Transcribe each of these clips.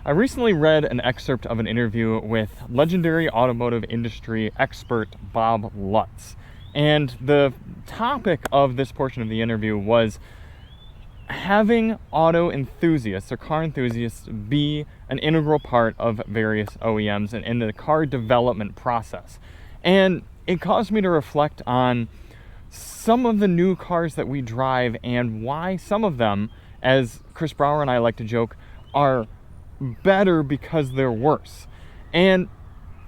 I recently read an excerpt of an interview with legendary automotive industry expert Bob Lutz. And the topic of this portion of the interview was having auto enthusiasts or car enthusiasts be an integral part of various OEMs and in the car development process. And it caused me to reflect on some of the new cars that we drive and why some of them, as Chris Brower and I like to joke, are better because they're worse. And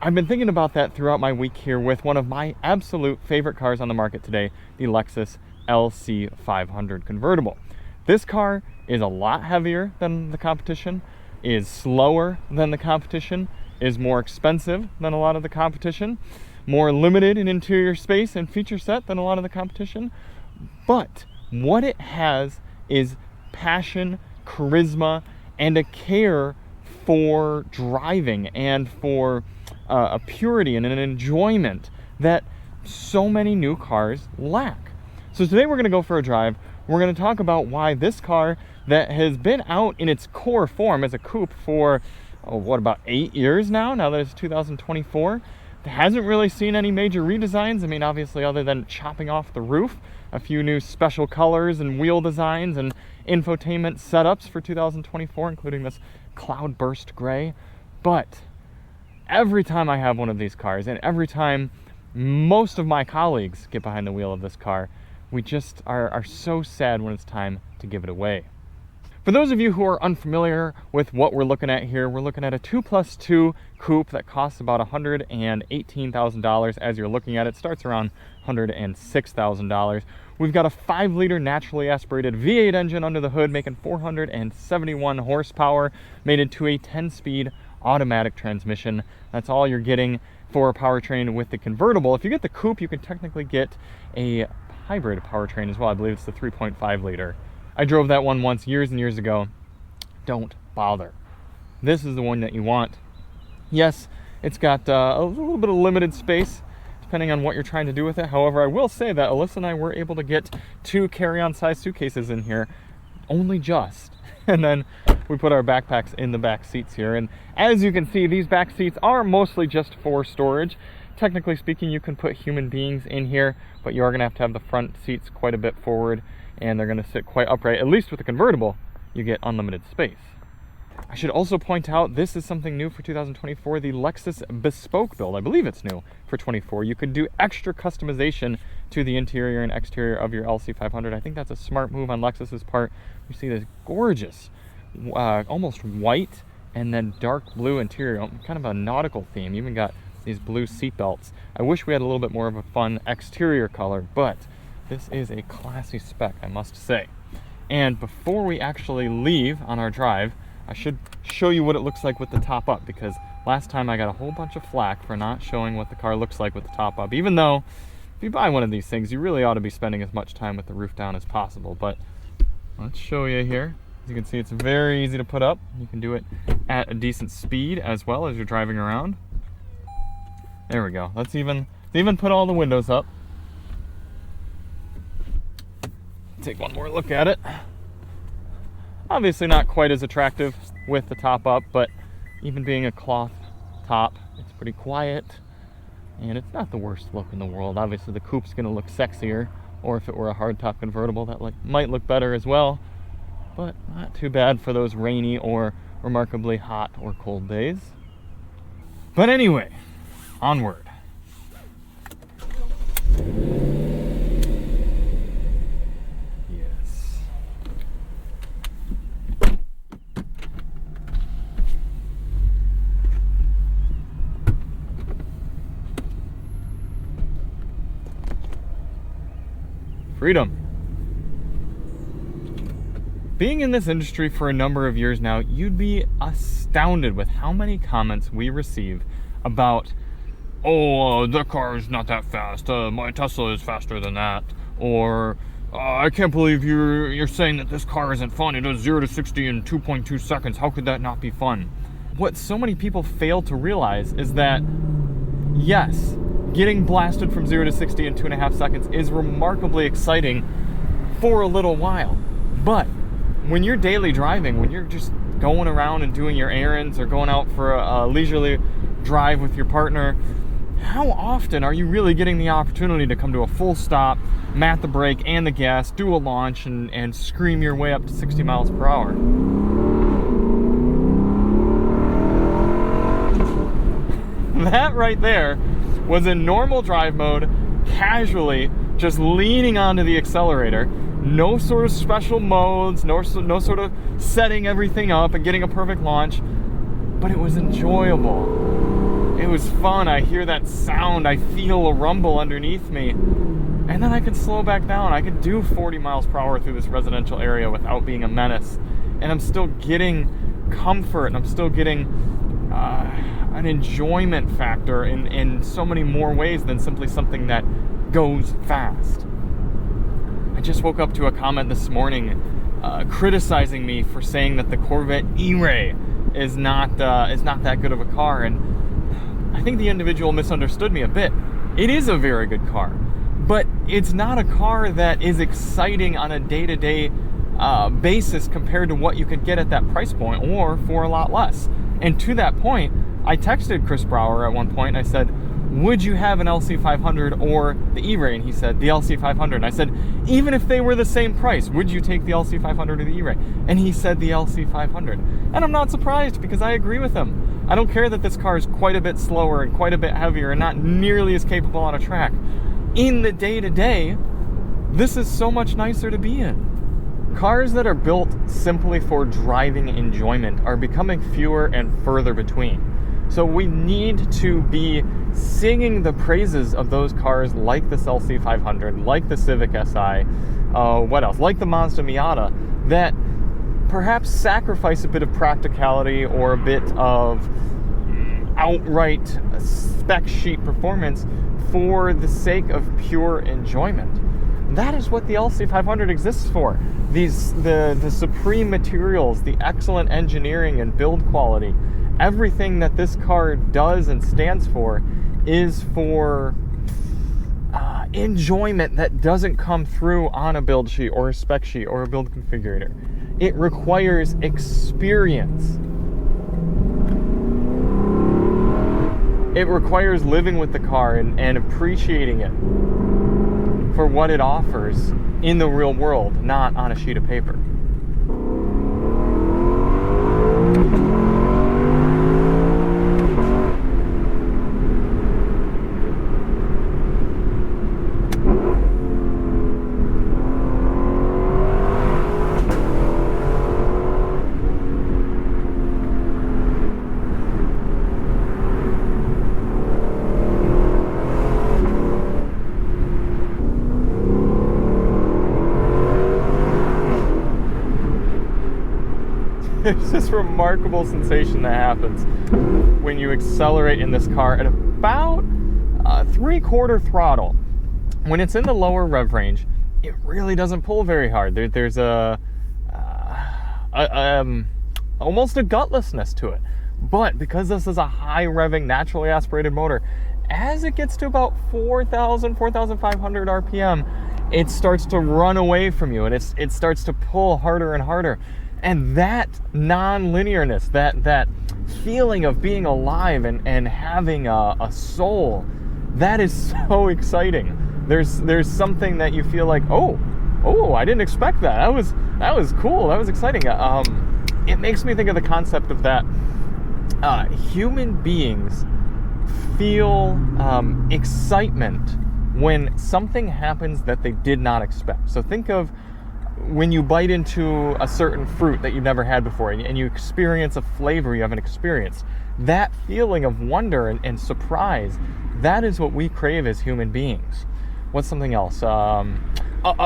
I've been thinking about that throughout my week here with one of my absolute favorite cars on the market today, the Lexus LC500 Convertible. This car is a lot heavier than the competition, is slower than the competition, is more expensive than a lot of the competition, more limited in interior space and feature set than a lot of the competition. But what it has is passion, charisma, and a care for driving and for a purity and an enjoyment that so many new cars lack. So today we're going to go for a drive. We're going to talk about why this car that has been out in its core form as a coupe for, about 8 years now that it's 2024, hasn't really seen any major redesigns. I mean, obviously, other than chopping off the roof, a few new special colors and wheel designs and infotainment setups for 2024, including this cloudburst gray. But every time I have one of these cars, and every time most of my colleagues get behind the wheel of this car, we just are so sad when it's time to give it away. For those of you who are unfamiliar with what we're looking at here, we're looking at a 2+2 coupe that costs about $118,000 as you're looking at it. Starts around $106,000. We've got a 5-liter naturally aspirated V8 engine under the hood, making 471 horsepower, mated to a 10-speed automatic transmission. That's all you're getting for a powertrain with the convertible. If you get the coupe, you can technically get a hybrid powertrain as well. I believe it's the 3.5-liter. I drove that one once years and years ago. Don't bother. This is the one that you want. Yes, it's got a little bit of limited space depending on what you're trying to do with it. However, I will say that Alyssa and I were able to get 2 carry-on size suitcases in here, only just. And then we put our backpacks in the back seats here. And as you can see, these back seats are mostly just for storage. Technically speaking, you can put human beings in here, but you are going to have the front seats quite a bit forward, and they're going to sit quite upright. At least with the convertible, you get unlimited space. I should also point out, this is something new for 2024, the Lexus Bespoke build. I believe it's new for 24. You can do extra customization to the interior and exterior of your LC500. I think that's a smart move on Lexus's part. You see this gorgeous, almost white and then dark blue interior, kind of a nautical theme. You even got these blue seat belts. I wish we had a little bit more of a fun exterior color, but this is a classy spec, I must say. And before we actually leave on our drive, I should show you what it looks like with the top up, because last time I got a whole bunch of flack for not showing what the car looks like with the top up. Even though, if you buy one of these things, you really ought to be spending as much time with the roof down as possible. But let's show you here. As you can see, it's very easy to put up. You can do it at a decent speed as well as you're driving around. There we go. Let's even put all the windows up. Take one more look at it. Obviously not quite as attractive with the top up, but even being a cloth top, it's pretty quiet, and it's not the worst look in the world. Obviously the coupe's gonna look sexier, or if it were a hardtop convertible, that might look better as well, but not too bad for those rainy or remarkably hot or cold days. But anyway, onward. Freedom. Being in this industry for a number of years now, you'd be astounded with how many comments we receive about, oh, the car is not that fast, my Tesla is faster than that, or I can't believe you're saying that this car isn't fun, it does 0 to 60 in 2.2 seconds, how could that not be fun? What so many people fail to realize is that, yes, getting blasted from 0 to 60 in 2.5 seconds is remarkably exciting for a little while. But when you're daily driving, when you're just going around and doing your errands or going out for a leisurely drive with your partner, how often are you really getting the opportunity to come to a full stop, mat the brake and the gas, do a launch, and scream your way up to 60 miles per hour? That right there was in normal drive mode, casually, just leaning onto the accelerator. No sort of special modes, no sort of setting everything up and getting a perfect launch, but it was enjoyable. It was fun. I hear that sound, I feel a rumble underneath me, and then I could slow back down. I could do 40 miles per hour through this residential area without being a menace, and I'm still getting comfort, and I'm still getting an enjoyment factor in so many more ways than simply something that goes fast. I just woke up to a comment this morning criticizing me for saying that the Corvette E-Ray is not that good of a car, and I think the individual misunderstood me a bit. It is a very good car, but it's not a car that is exciting on a day-to-day basis compared to what you could get at that price point or for a lot less. And to that point, I texted Chris Brower at one point and I said, would you have an LC500 or the E-Ray? And he said, the LC500. And I said, even if they were the same price, would you take the LC500 or the E-Ray? And he said the LC500. And I'm not surprised, because I agree with him. I don't care that this car is quite a bit slower and quite a bit heavier and not nearly as capable on a track. In the day-to-day, this is so much nicer to be in. Cars that are built simply for driving enjoyment are becoming fewer and further between. So we need to be singing the praises of those cars like this LC500, like the Civic Si, what else? Like the Mazda Miata, that perhaps sacrifice a bit of practicality or a bit of outright spec sheet performance for the sake of pure enjoyment. That is what the LC500 exists for. The supreme materials, the excellent engineering and build quality, everything that this car does and stands for is for enjoyment that doesn't come through on a build sheet or a spec sheet or a build configurator. It requires experience. It requires living with the car and appreciating it for what it offers in the real world, not on a sheet of paper. There's this remarkable sensation that happens when you accelerate in this car at about 3/4 throttle. When it's in the lower rev range, it really doesn't pull very hard. There's almost a gutlessness to it. But because this is a high revving, naturally aspirated motor, as it gets to about 4,500 RPM, it starts to run away from you, and it starts to pull harder and harder. And that non-linearness, that feeling of being alive and having a soul, that is so exciting. There's something that you feel like, oh, I didn't expect that. That was cool. That was exciting. It makes me think of the concept of that human beings feel excitement when something happens that they did not expect. So think of when you bite into a certain fruit that you've never had before and you experience a flavor you haven't experienced. That feeling of wonder and surprise, that is what we crave as human beings. What's something else? A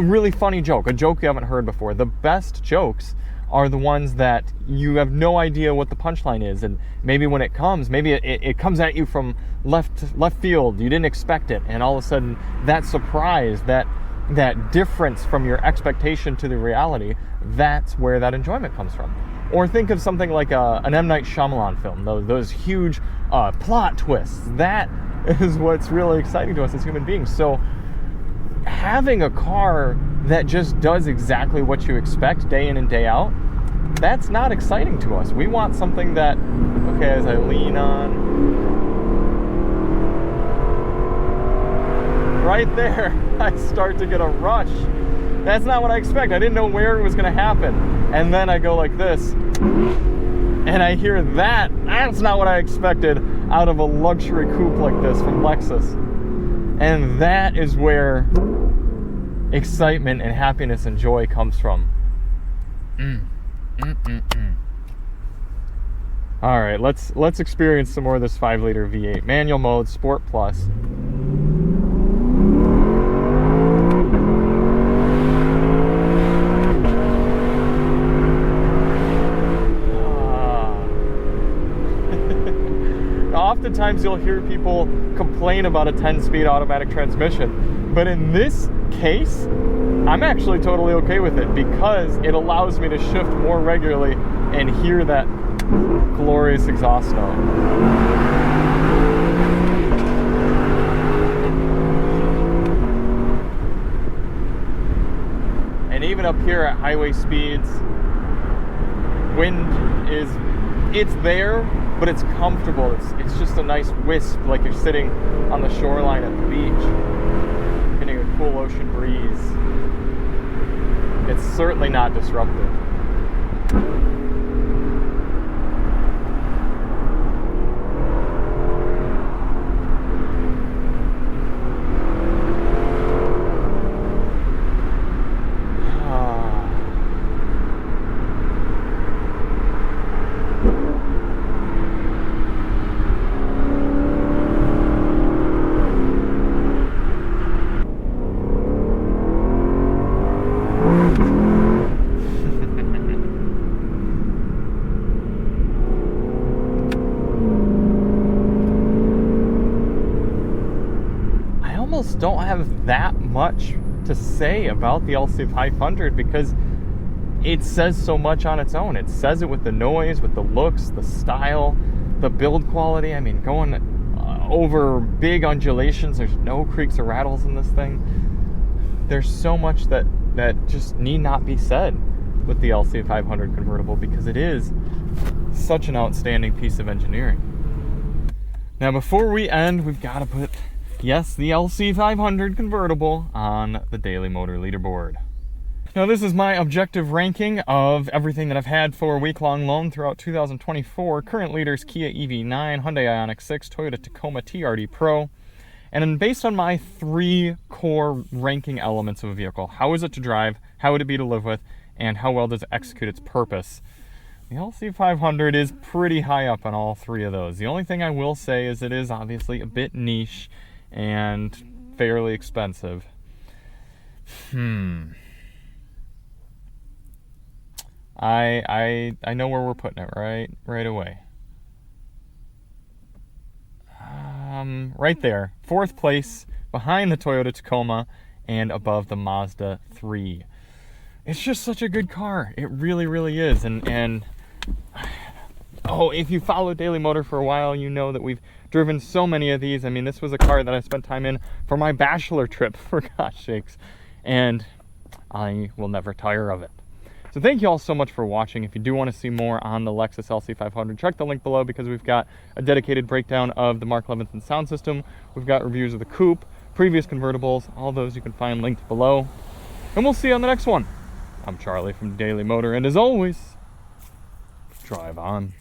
really funny joke, a joke you haven't heard before. The best jokes are the ones that you have no idea what the punchline is, and maybe when it comes, maybe it comes at you from left field, you didn't expect it, and all of a sudden that surprise, that difference from your expectation to the reality, that's where that enjoyment comes from. Or think of something like an M. Night Shyamalan film, those huge plot twists. That is what's really exciting to us as human beings. So having a car that just does exactly what you expect day in and day out, that's not exciting to us. We want something that, okay, as I lean on, right there, I start to get a rush. That's not what I expect. I didn't know where it was going to happen. And then I go like this, and I hear that. That's not what I expected out of a luxury coupe like this from Lexus. And that is where excitement and happiness and joy comes from. All right, let's experience some more of this 5-liter V8. Manual mode, Sport Plus. Oftentimes you'll hear people complain about a 10-speed automatic transmission, but in this case, I'm actually totally okay with it because it allows me to shift more regularly and hear that glorious exhaust note. And even up here at highway speeds, wind it's there, but it's comfortable. It's just a nice wisp, like you're sitting on the shoreline at the beach, getting a cool ocean breeze. It's certainly not disruptive. Don't have that much to say about the LC500 because it says so much on its own. It says it with the noise, with the looks, the style, the build quality. I mean, going over big undulations, there's no creaks or rattles in this thing. There's so much that just need not be said with the LC500 convertible because it is such an outstanding piece of engineering. Now, before we end, we've got to put, yes, the LC500 convertible on the Daily Motor leaderboard. Now, this is my objective ranking of everything that I've had for a week-long loan throughout 2024. Current leaders: Kia EV9, Hyundai Ioniq 6, Toyota Tacoma TRD Pro. And then based on my 3 core ranking elements of a vehicle: how is it to drive, how would it be to live with, and how well does it execute its purpose, the LC500 is pretty high up on all 3 of those. The only thing I will say is it is obviously a bit niche and fairly expensive. I know where we're putting it right away. Right there, 4th place, behind the Toyota Tacoma and above the Mazda 3. It's just such a good car. It really, really is. And oh, if you follow Daily Motor for a while, you know that we've driven so many of these. I mean, this was a car that I spent time in for my bachelor trip, for gosh sakes, and I will never tire of it. So thank you all so much for watching. If you do want to see more on the Lexus LC500, check the link below because we've got a dedicated breakdown of the Mark Levinson sound system. We've got reviews of the coupe, previous convertibles, all those you can find linked below. And we'll see you on the next one. I'm Charlie from Daily Motor, and as always, drive on.